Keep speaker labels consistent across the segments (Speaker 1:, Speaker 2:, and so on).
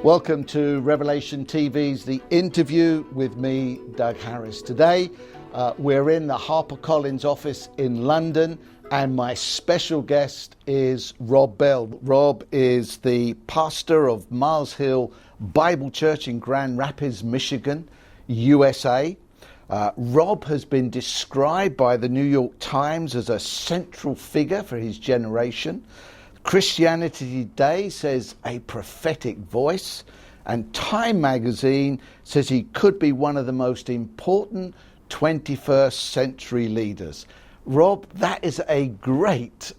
Speaker 1: Welcome to Revelation TV's The Interview with me, Doug Harris. Today, we're in the HarperCollins office in London, and my special guest is Rob Bell. Rob is the pastor of Mars Hill Bible Church in Grand Rapids, Michigan, USA. Rob has been described by the New York Times as a central figure for his generation. Christianity Today says a prophetic voice, and Time magazine says he could be one of the most important 21st century leaders. Rob, that is a great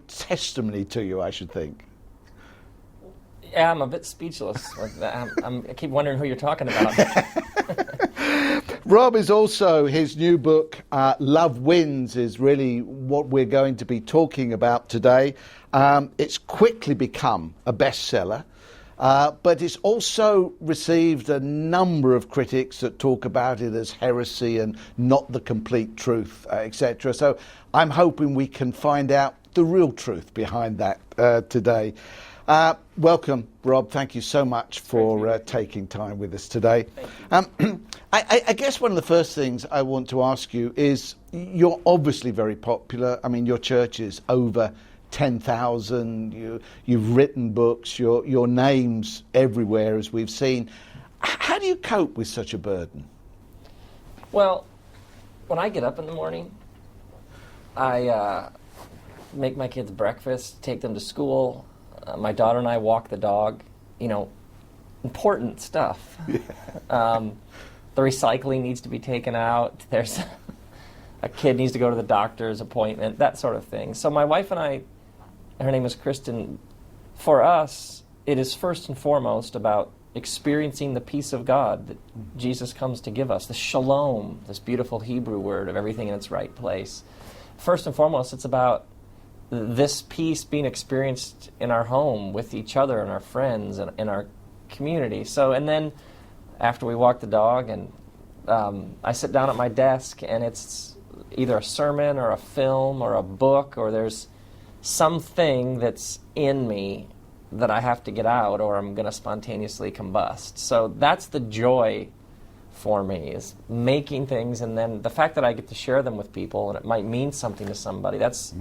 Speaker 1: testimony to you, I should think.
Speaker 2: Yeah, I'm a bit speechless. I keep wondering who you're talking about.
Speaker 1: Rob is also, his new book, Love Wins, is really what we're going to be talking about today. It's quickly become a bestseller, but it's also received a number of critics that talk about it as heresy and not the complete truth, etc. So I'm hoping we can find out the real truth behind that today. Welcome, Rob. Thank you so much for taking time with us today. I guess one of the first things I want to ask you is, you're obviously very popular. I mean, your church is over 10,000. You've written books. Your name's everywhere, as we've seen. How do you cope with such a burden?
Speaker 2: Well, when I get up in the morning, I make my kids breakfast, take them to school. My daughter and I walk the dog. Important stuff. Yeah. The recycling needs to be taken out. There's a kid needs to go to the doctor's appointment, that sort of thing. So my wife and I, her name is Kristen, for us, it is first and foremost about experiencing the peace of God that Jesus comes to give us, the shalom, this beautiful Hebrew word of everything in its right place. First and foremost, it's about this peace being experienced in our home with each other and our friends and in our community. So, and then after we walk the dog, and I sit down at my desk, and it's either a sermon or a film or a book, or there's something that's in me that I have to get out, or I'm going to spontaneously combust. So that's the joy for me, is making things, and then the fact that I get to share them with people, and it might mean something to somebody. That's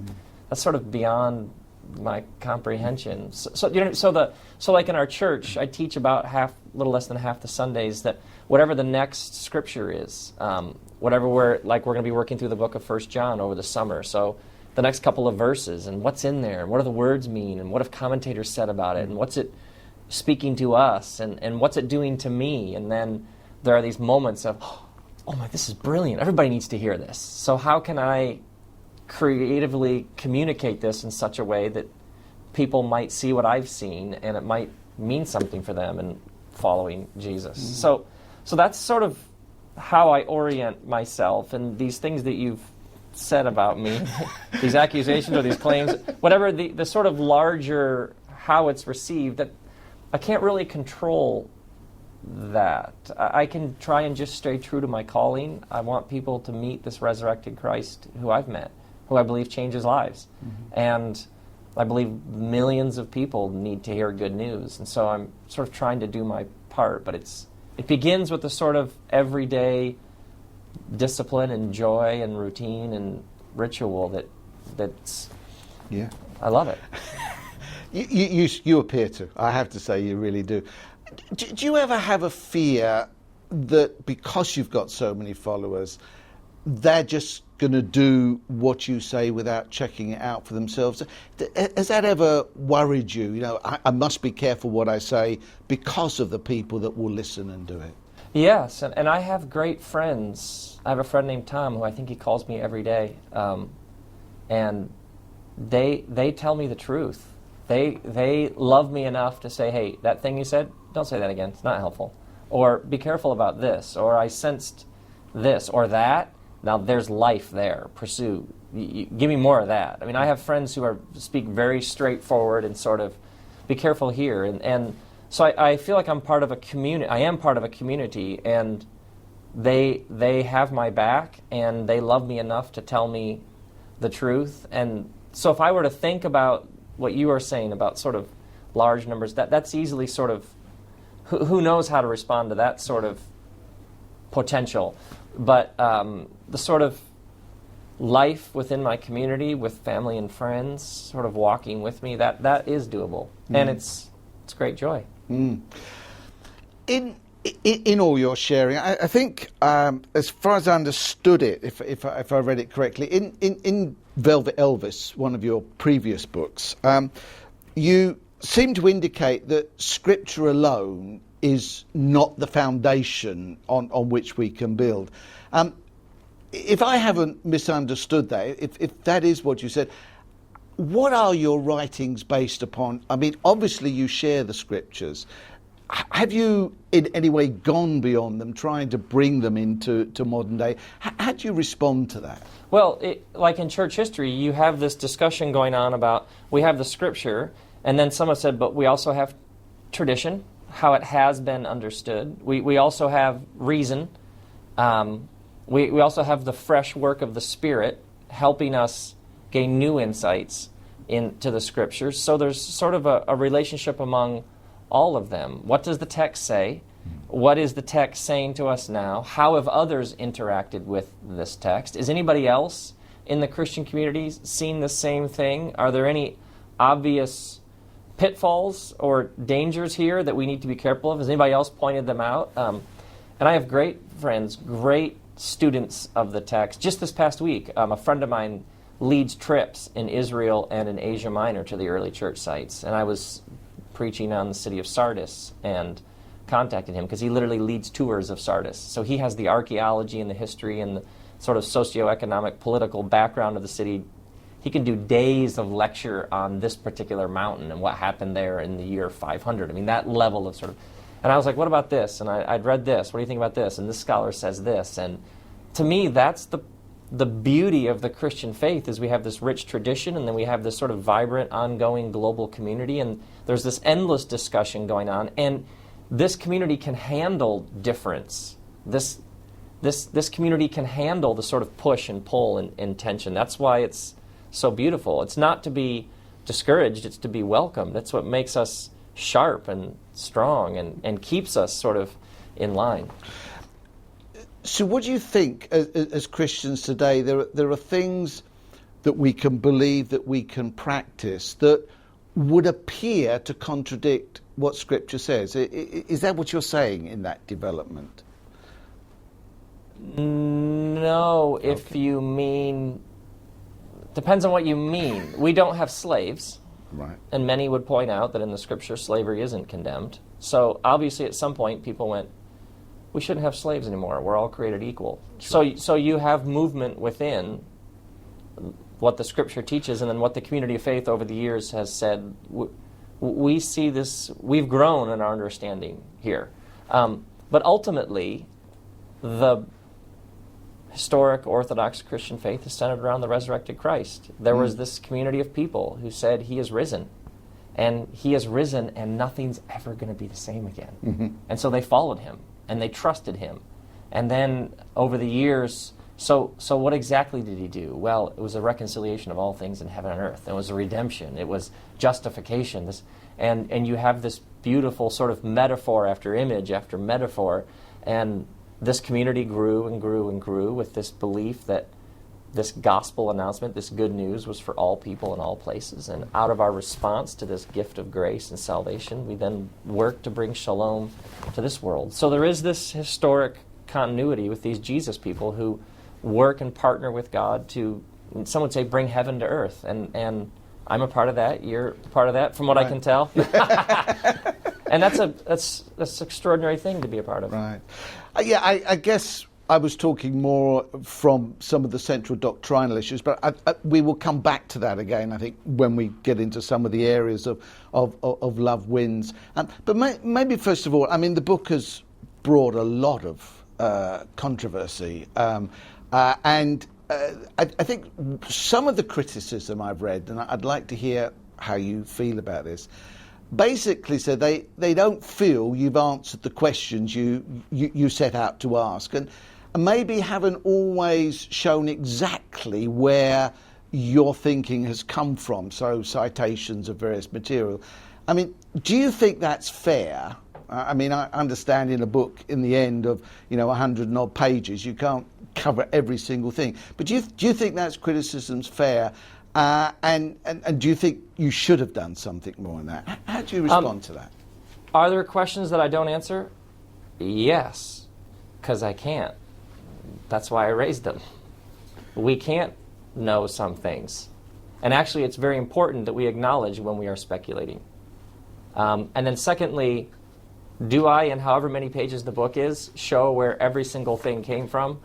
Speaker 2: sort of beyond my comprehension. So like in our church, I teach about a little less than half the Sundays, that whatever the next scripture is, whatever we're going to be working through the book of 1 John over the summer. So the next couple of verses, and what's in there, and what do the words mean, and what have commentators said about it, and what's it speaking to us, and what's it doing to me? And then there are these moments of, oh my, this is brilliant. Everybody needs to hear this. So how can I creatively communicate this in such a way that people might see what I've seen, and it might mean something for them in following Jesus? Mm-hmm. So that's sort of how I orient myself, and these things that you've said about me, these accusations or these claims, whatever the sort of larger how it's received, that I can't really control that. I can try and just stay true to my calling. I want people to meet this resurrected Christ who I've met, who I believe changes lives. Mm-hmm. And I believe millions of people need to hear good news. And so I'm sort of trying to do my part, but it begins with the sort of everyday discipline and joy and routine and ritual that's
Speaker 1: yeah.
Speaker 2: I love it.
Speaker 1: You appear to. I have to say, you really do. Do you ever have a fear that because you've got so many followers, they're just going to do what you say without checking it out for themselves? Has that ever worried you? I must be careful what I say because of the people that will listen and do it.
Speaker 2: Yes, and I have great friends. I have a friend named Tom who I think he calls me every day, and they tell me the truth. They love me enough to say, hey, that thing you said, don't say that again. It's not helpful. Or be careful about this. Or I sensed this or that. Now there's life there. Pursue. Give me more of that. I mean, I have friends who speak very straightforward and sort of be careful here. And so I feel like I'm part of a community. I am part of a community, and they have my back, and they love me enough to tell me the truth. And so if I were to think about what you are saying about sort of large numbers, that's easily sort of who knows how to respond to that sort of potential. But the sort of life within my community with family and friends sort of walking with me, that is doable. And it's great joy.
Speaker 1: In all your sharing, I think, as far as I understood it, if I read it correctly, in Velvet Elvis, one of your previous books, you seem to indicate that Scripture alone is not the foundation on which we can build. If I haven't misunderstood that, if that is what you said, what are your writings based upon? I mean, obviously you share the Scriptures. Have you in any way gone beyond them, trying to bring them into modern day? How do you respond to that?
Speaker 2: Well, like in church history, you have this discussion going on about, we have the Scripture, and then someone said, but we also have tradition, how it has been understood. We also have reason. We also have the fresh work of the Spirit helping us gain new insights into the Scriptures. So there's sort of a relationship among all of them. What does the text say? What is the text saying to us now? How have others interacted with this text? Is anybody else in the Christian community seeing the same thing? Are there any obvious pitfalls or dangers here that we need to be careful of? Has anybody else pointed them out? And I have great friends, great students of the text. Just this past week, a friend of mine leads trips in Israel and in Asia Minor to the early church sites. And I was preaching on the city of Sardis and contacted him because he literally leads tours of Sardis. So he has the archaeology and the history and the sort of socioeconomic, political background of the city. He can do days of lecture on this particular mountain and what happened there in the year 500. I mean, that level of sort of... And I was like, what about this? And I'd read this. What do you think about this? And this scholar says this. And to me, that's the beauty of the Christian faith, is we have this rich tradition, and then we have this sort of vibrant, ongoing global community, and there's this endless discussion going on, and this community can handle difference. This community can handle the sort of push and pull and tension. That's why it's so beautiful. It's not to be discouraged, it's to be welcomed. That's what makes us sharp and strong and keeps us sort of in line.
Speaker 1: So what do you think, as Christians today, there are things that we can believe, that we can practice, that would appear to contradict what Scripture says? Is that what you're saying in that development?
Speaker 2: No, if you mean... Depends on what you mean. We don't have slaves.
Speaker 1: Right.
Speaker 2: And many would point out that in the Scripture, slavery isn't condemned. So obviously at some point people went, we shouldn't have slaves anymore. We're all created equal. Sure. So you have movement within what the Scripture teaches, and then what the community of faith over the years has said. We see this, we've grown in our understanding here. But ultimately, the historic Orthodox Christian faith is centered around the resurrected Christ. There was this community of people who said, he is risen. And he is risen, and nothing's ever going to be the same again. Mm-hmm. And so they followed him. And they trusted him. And then over the years, so what exactly did he do? Well, it was a reconciliation of all things in heaven and earth. It was a redemption. It was justification. And you have this beautiful sort of metaphor after image after metaphor. And this community grew and grew and grew with this belief that this gospel announcement, this good news, was for all people in all places. And out of our response to this gift of grace and salvation, we then work to bring shalom to this world. So there is this historic continuity with these Jesus people who work and partner with God to, some would say, bring heaven to earth. And I'm a part of that. You're a part of that, from what right. I can tell. And that's an extraordinary thing to be a part of.
Speaker 1: Right. I guess I was talking more from some of the central doctrinal issues, but we will come back to that again, I think, when we get into some of the areas of Love Wins. But maybe first of all, I mean, the book has brought a lot of controversy, and I think some of the criticism I've read, and I'd like to hear how you feel about this, basically said they don't feel you've answered the questions you set out to ask, and maybe haven't always shown exactly where your thinking has come from, so citations of various material. I mean, do you think that's fair? I mean, I understand in a book, in the end of 100 and odd pages, you can't cover every single thing. But do you think that's criticism's fair? And do you think you should have done something more on that? How do you respond to that?
Speaker 2: Are there questions that I don't answer? Yes, because I can't. That's why I raised them. We can't know some things. And actually, it's very important that we acknowledge when we are speculating. And then secondly, do I, in however many pages the book is, show where every single thing came from?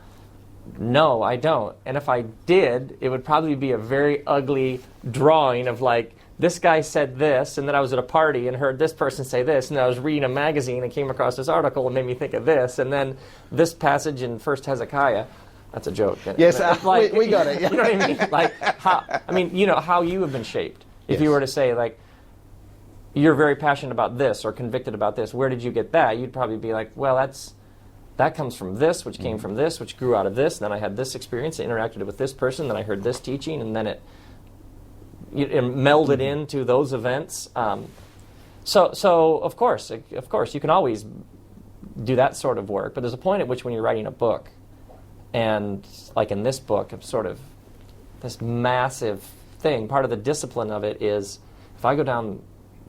Speaker 2: No, I don't. And if I did, it would probably be a very ugly drawing of like, this guy said this, and then I was at a party and heard this person say this, and I was reading a magazine and came across this article and made me think of this, and then this passage in First Hezekiah. That's a joke.
Speaker 1: Yes,
Speaker 2: like,
Speaker 1: we got it. Yeah.
Speaker 2: You know what I mean? Like, how you have been shaped. If you were to say, like, you're very passionate about this or convicted about this, where did you get that? You'd probably be like, well, that comes from this, which came from this, which grew out of this, and then I had this experience, I interacted with this person, then I heard this teaching, and then it melded into those events. So of course, you can always do that sort of work, but there's a point at which when you're writing a book, and like in this book, of sort of this massive thing, part of the discipline of it is, if I go down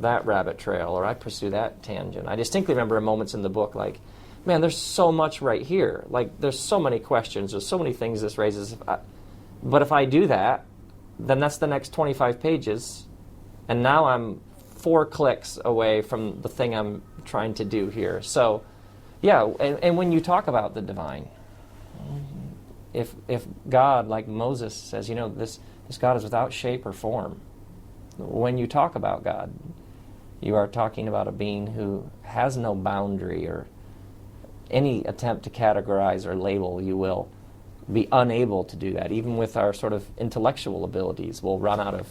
Speaker 2: that rabbit trail or I pursue that tangent, I distinctly remember moments in the book like, man, there's so much right here. Like, there's so many questions, there's so many things this raises. But if I do that, then that's the next 25 pages, and now I'm 4 clicks away from the thing I'm trying to do here. So, yeah, and when you talk about the divine, if God, like Moses says, this God is without shape or form, when you talk about God, you are talking about a being who has no boundary or any attempt to categorize or label. You will be unable to do that. Even with our sort of intellectual abilities, we'll run out of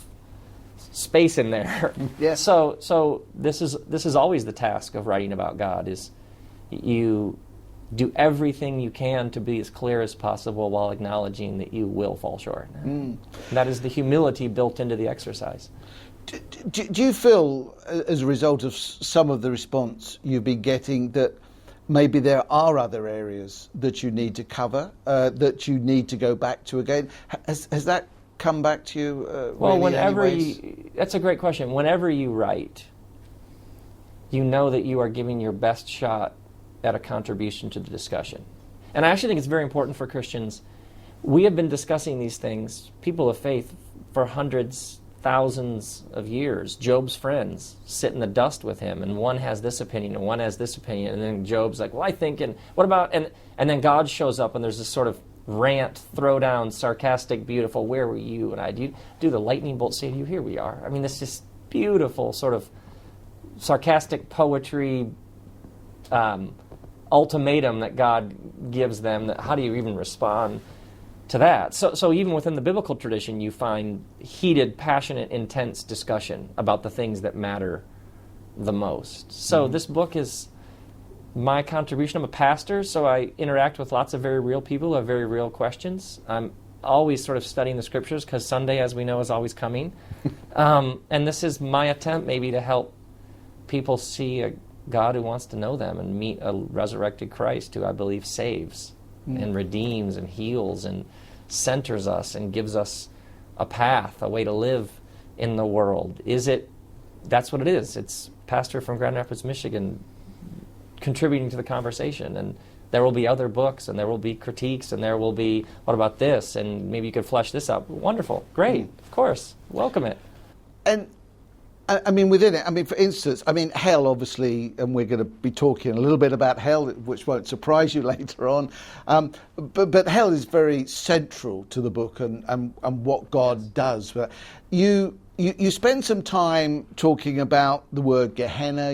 Speaker 2: space in there.
Speaker 1: Yeah.
Speaker 2: So this is always the task of writing about God, is you do everything you can to be as clear as possible while acknowledging that you will fall short. That is the humility built into the exercise.
Speaker 1: Do you feel, as a result of some of the response you've been getting, that maybe there are other areas that you need to cover, that you need to go back to again? Has that come back to you?
Speaker 2: Well,
Speaker 1: really
Speaker 2: that's a great question. Whenever you write, you know that you are giving your best shot at a contribution to the discussion. And I actually think it's very important for Christians. We have been discussing these things, people of faith, for hundreds, thousands of years. Job's friends sit in the dust with him, and one has this opinion and one has this opinion, and then Job's like, well, I think, and what about, and then God shows up, and there's this sort of rant, throwdown, sarcastic, beautiful, where were you? And I do the lightning bolt say to you, here we are. I mean, this is beautiful sort of sarcastic poetry, ultimatum that God gives them. That how do you even respond to that? So even within the biblical tradition, you find heated, passionate, intense discussion about the things that matter the most. So this book is my contribution. I'm a pastor, so I interact with lots of very real people who have very real questions. I'm always sort of studying the scriptures, because Sunday, as we know, is always coming. And this is my attempt maybe to help people see a God who wants to know them and meet a resurrected Christ who I believe saves and redeems and heals and centers us and gives us a path, a way to live in the world. That's what it is. It's pastor from Grand Rapids, Michigan, contributing to the conversation. And there will be other books, and there will be critiques, and there will be, what about this? And maybe you could flesh this out. Wonderful. Great. Of course. Welcome it.
Speaker 1: And I mean, within it, I mean, for instance, I mean, hell, obviously, and we're going to be talking a little bit about hell, which won't surprise you later on. But hell is very central to the book and what God does. But you spend some time talking about the word Gehenna.